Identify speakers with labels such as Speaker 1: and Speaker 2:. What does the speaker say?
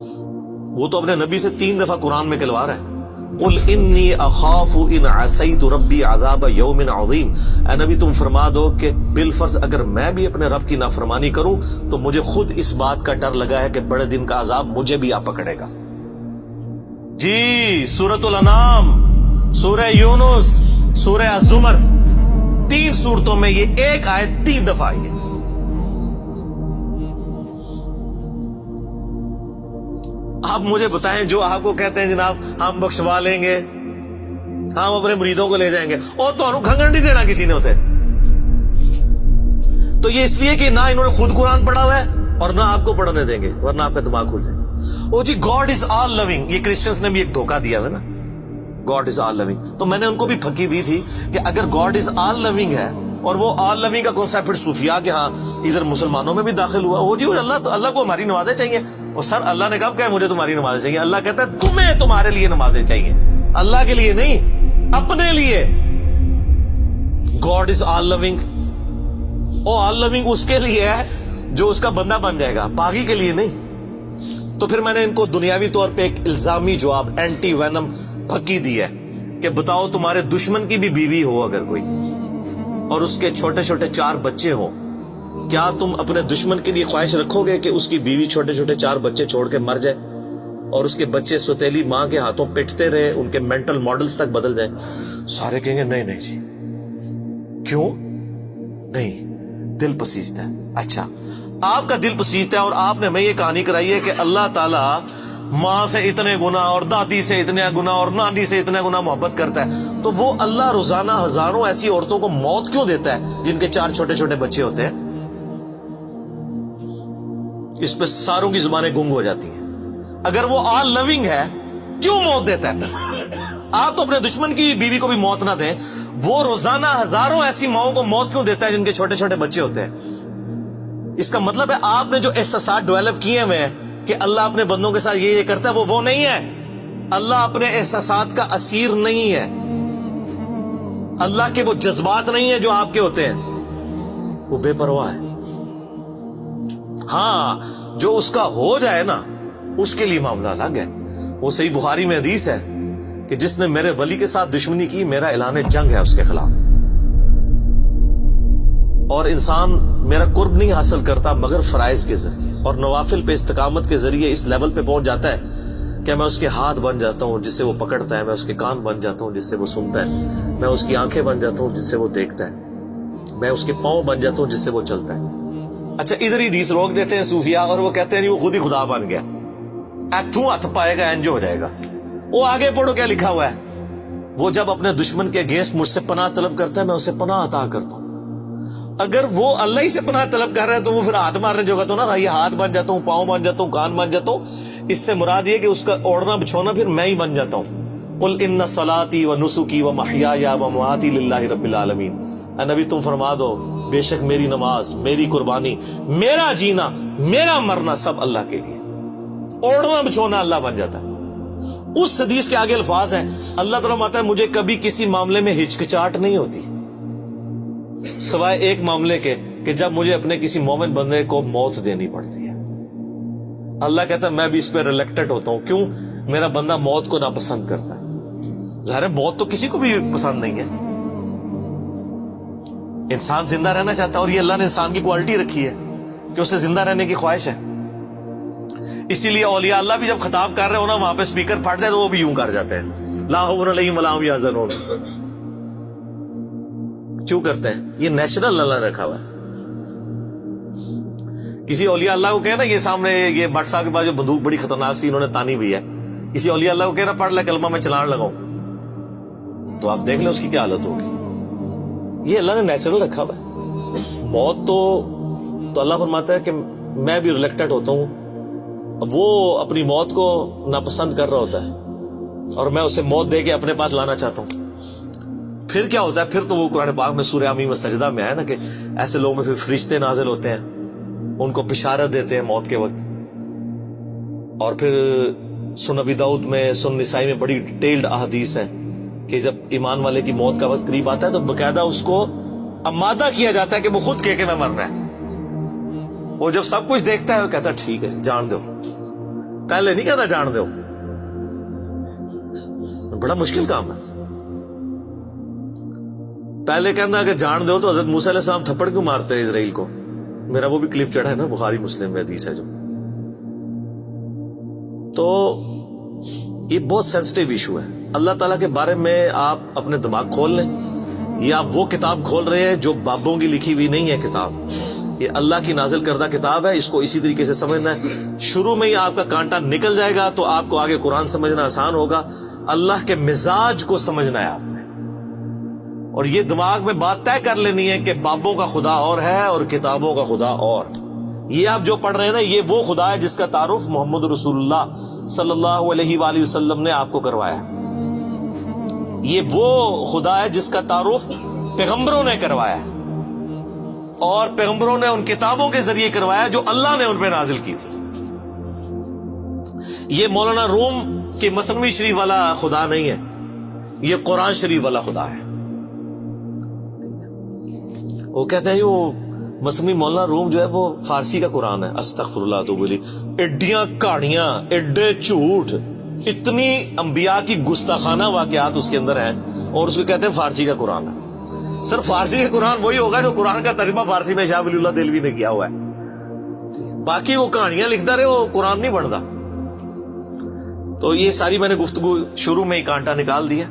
Speaker 1: وہ تو اپنے نبی سے 3 دفعہ قرآن میں کہلوا رہا ہے، قل انی اخاف ان عصیت ربی عذاب یوم عظیم، اے نبی تم فرما دو کہ بالفرض اگر میں بھی اپنے رب کی نافرمانی کروں تو مجھے خود اس بات کا ڈر لگا ہے کہ بڑے دن کا عذاب مجھے بھی آ پکڑے گا۔ جی سورۃ الانعام، سورہ یونس، سورہ الزمر، 3 سورتوں میں یہ ایک آیت 3 دفعہ آئی ہے۔ آپ مجھے بتائیں، جو آپ کو کہتے ہیں جناب ہم بخشوا لیں گے، ہم اپنے مریدوں کو لے جائیں گے، اور تو انہوں کھنگن نہیں دینا کسی نے ہوتے، تو یہ اس لیے کہ نہ انہوں نے خود قرآن پڑھا ہوا ہے اور نہ آپ کو پڑھنے دیں گے، ورنہ آپ کا دماغ کھل جائے۔ او جی گاڈ از آل لونگ، یہ کرسچنز نے بھی ایک دھوکہ دیا ہے نا، گاڈ از آل لونگ، تو میں نے ان کو بھی پھکی دی تھی کہ اگر گاڈ از آل لونگ ہے اور وہ آل لونگ کا کنسیپٹ پھر صوفیاء کے ہاں ادھر مسلمانوں میں بھی داخل ہوا، وہ جی اللہ کو ہماری نمازیں چاہیے، اور سر اللہ نے کب کہا مجھے تمہاری نمازیں چاہیے؟ اللہ کہتا ہے تمہیں تمہارے لیے نمازیں چاہیے، اللہ کے لیے نہیں، اپنے لیے۔ گاڈ از آل لونگ، او آل لونگ اس کے لیے ہے جو اس کا بندہ بن جائے گا، باقی کے لیے نہیں۔ تو پھر میں نے ان کو دنیاوی طور پہ ایک الزامی جواب، اینٹی وینم پھکی دی ہے کہ بتاؤ تمہارے دشمن کی بھی بیوی ہو اگر کوئی اور اس کے چھوٹے چھوٹے 4 بچے ہوں، کیا تم اپنے دشمن کے لیے خواہش رکھو گے کہ اس کی بیوی چھوٹے چھوٹے 4 بچے چھوڑ کے مر جائے اور اس کے بچے سوتیلی ماں کے ہاتھوں پٹتے رہے، ان کے مینٹل ماڈلز تک بدل جائیں؟ سارے کہیں گے نہیں جی، کیوں نہیں؟ دل پسیجتا ہے۔ اچھا آپ کا دل پسیجتا ہے اور آپ نے ہمیں یہ کہانی کرائی ہے کہ اللہ تعالیٰ ماں سے اتنے گنا اور دادی سے اتنے گنا اور نانی سے اتنے گنا محبت کرتا ہے، تو وہ اللہ روزانہ ہزاروں ایسی عورتوں کو موت کیوں دیتا ہے جن کے 4 چھوٹے چھوٹے بچے ہوتے ہیں؟ اس پہ ساروں کی زبانیں گنگ ہو جاتی ہیں۔ اگر وہ آل لونگ ہے کیوں موت دیتا ہے؟ آپ تو اپنے دشمن کی بیوی کو بھی موت نہ دیں، وہ روزانہ ہزاروں ایسی ماؤں کو موت کیوں دیتا ہے جن کے چھوٹے چھوٹے بچے ہوتے ہیں؟ اس کا مطلب ہے آپ نے جو احساسات ڈیولپ کیے ہوئے ہیں کہ اللہ اپنے بندوں کے ساتھ یہ کرتا ہے، وہ نہیں ہے۔ اللہ اپنے احساسات کا اسیر نہیں ہے، اللہ کے وہ جذبات نہیں ہیں جو آپ کے ہوتے ہیں، وہ بے پرواہ ہے۔ ہاں جو اس کا ہو جائے نا اس کے لیے معاملہ الگ ہے۔ وہ صحیح بخاری میں حدیث ہے کہ جس نے میرے ولی کے ساتھ دشمنی کی میرا اعلان جنگ ہے اس کے خلاف، اور انسان میرا قرب نہیں حاصل کرتا مگر فرائض کے ذریعے اور نوافل پہ استقامت کے ذریعے اس لیول پہ پہنچ جاتا ہے کہ میں اس کے ہاتھ بن جاتا ہوں جس سے وہ پکڑتا ہے، میں اس کے کان بن جاتا ہوں جس سے وہ سنتا ہے، میں اس کی آنکھیں بن جاتا ہوں جس سے وہ دیکھتا ہے، میں اس کے پاؤں بن جاتا ہوں جس سے وہ چلتا ہے۔ اچھا ادھر ہی حدیث روک دیتے ہیں صوفیاء اور وہ کہتے ہیں وہ خود ہی خدا بن گیا، ایتھوں ہاتھ پائے گا انج ہو جائے گا۔ وہ آگے پڑھو کیا لکھا ہوا ہے، وہ جب اپنے دشمن کے اگینسٹ مجھ سے پناہ طلب کرتا ہے میں اسے پناہ عطا کرتا ہوں۔ اگر وہ اللہ ہی سے پناہ طلب کر رہا ہے تو وہ پھر ہاتھ مارنے جو تو نا یہ ہاتھ بن جاتا ہوں، پاؤں بن جاتا ہوں، کان بن جاتا ہوں، اس سے مراد یہ کہ اس کا اوڑھنا بچھونا پھر میں ہی بن جاتا ہوں۔ قل ان صلاتی و نسکی و محیایا و مماتی للہ رب العالمین، اے نبی تم فرما دو بے شک میری نماز، میری قربانی، میرا جینا، میرا مرنا سب اللہ کے لیے۔ اوڑھنا بچھونا اللہ بن جاتا ہے۔ اس حدیث کے آگے الفاظ ہیں، اللہ تعالیٰ فرماتا ہے مجھے کبھی کسی معاملے میں ہچکچاہٹ نہیں ہوتی سوائے ایک معاملے کے کہ جب مجھے اپنے کسی مومن بندے کو موت دینی پڑتی ہے۔ اللہ کہتا ہے میں بھی اس پہ ریلیکٹڈ ہوتا ہوں، کیوں؟ میرا بندہ موت کو ناپسند کرتا ہے۔ ظاہر ہے موت تو کسی کو بھی پسند نہیں ہے، انسان زندہ رہنا چاہتا ہے، اور یہ اللہ نے انسان کی کوالٹی رکھی ہے کہ اسے زندہ رہنے کی خواہش ہے۔ اسی لیے اولیاء اللہ بھی جب خطاب کر رہے ہو نا وہاں پہ اسپیکر پھٹ جائے تو وہ بھی یوں کر جاتے ہیں، لا خوف علیہم ولا ہم یحزنون۔ کیوں کرتے ہیں؟ یہ نیچرل اللہ نے رکھا ہوا ہے۔ کسی اولیاء اللہ کو کہنا یہ سامنے یہ بٹ صاحب کے پاس جو بندوق بڑی خطرناک سی انہوں نے تانی ہوئی ہے، کسی اولیاء اللہ کو کہنا پڑھ لے کلمہ میں چلان لگاؤں، تو آپ دیکھ لیں اس کی کیا حالت ہوگی۔ یہ اللہ نے نیچرل رکھا ہوا ہے۔ موت تو اللہ فرماتا ہے کہ میں بھی ریلیکٹڈ ہوتا ہوں، وہ اپنی موت کو ناپسند کر رہا ہوتا ہے اور میں اسے موت دے کے اپنے پاس لانا چاہتا ہوں۔ پھر کیا ہوتا ہے؟ پھر تو وہ قرآن پاک میں سورہ حمیم سجدہ میں آیا نا کہ ایسے لوگوں میں پھر فرشتے نازل ہوتے ہیں، ان کو بشارت دیتے ہیں موت کے وقت۔ اور پھر سنن ابی داؤد میں، سنن نسائی میں بڑی ڈیٹیلڈ احادیث ہیں کہ جب ایمان والے کی موت کا وقت قریب آتا ہے تو باقاعدہ اس کو آمادہ کیا جاتا ہے کہ وہ خود کہہ کے میں مرنا ہے۔ وہ جب سب کچھ دیکھتا ہے وہ کہتا ہے ٹھیک ہے جان دو، پہلے نہیں کہنا جان دو، بڑا مشکل کام ہے. پہلے کہنا کہ جان دو تو حضرت موسیٰ علیہ السلام تھپڑ کیوں مارتے ہیں اسرائیل کو؟ میرا وہ بھی کلپ چڑھا ہے نا، بخاری مسلم میں حدیث ہے جو. تو یہ بہت سینسٹیو ایشو ہے. اللہ تعالیٰ کے بارے میں آپ اپنے دماغ کھول لیں. یہ آپ وہ کتاب کھول رہے ہیں جو بابوں کی لکھی ہوئی نہیں ہے کتاب، یہ اللہ کی نازل کردہ کتاب ہے. اس کو اسی طریقے سے سمجھنا ہے. شروع میں ہی آپ کا کانٹا نکل جائے گا تو آپ کو آگے قرآن سمجھنا آسان ہوگا. اللہ کے مزاج کو سمجھنا ہے آپ نے، اور یہ دماغ میں بات طے کر لینی ہے کہ بابوں کا خدا اور ہے اور کتابوں کا خدا اور. یہ آپ جو پڑھ رہے ہیں نا، یہ وہ خدا ہے جس کا تعارف محمد رسول اللہ صلی اللہ علیہ وآلہ وسلم نے آپ کو کروایا. یہ وہ خدا ہے جس کا تعارف پیغمبروں نے کروایا، اور پیغمبروں نے ان کتابوں کے ذریعے کروایا جو اللہ نے ان پہ نازل کی تھی. یہ مولانا روم کی مثنوی شریف والا خدا نہیں ہے، یہ قرآن شریف والا خدا ہے. وہ کہتے ہیں وہ مثنوی مولانا روم جو ہے وہ فارسی کا قرآن ہے. استغفر اللہ تو بولی ایڈیاں کہانیاں، ایڈے جھوٹ، اتنی انبیاء کی گستاخانہ واقعات اس کے اندر ہیں، اور اس کو کہتے ہیں فارسی کا قرآن ہے. سر فارسی کا قرآن وہی ہوگا جو قرآن کا ترجمہ فارسی میں شاہ ولی اللہ دہلوی نے کیا ہوا ہے. باقی وہ کہانیاں لکھتا رہے، وہ قرآن نہیں پڑھتا. تو یہ ساری میں نے گفتگو شروع میں ہی کانٹا نکال دیا.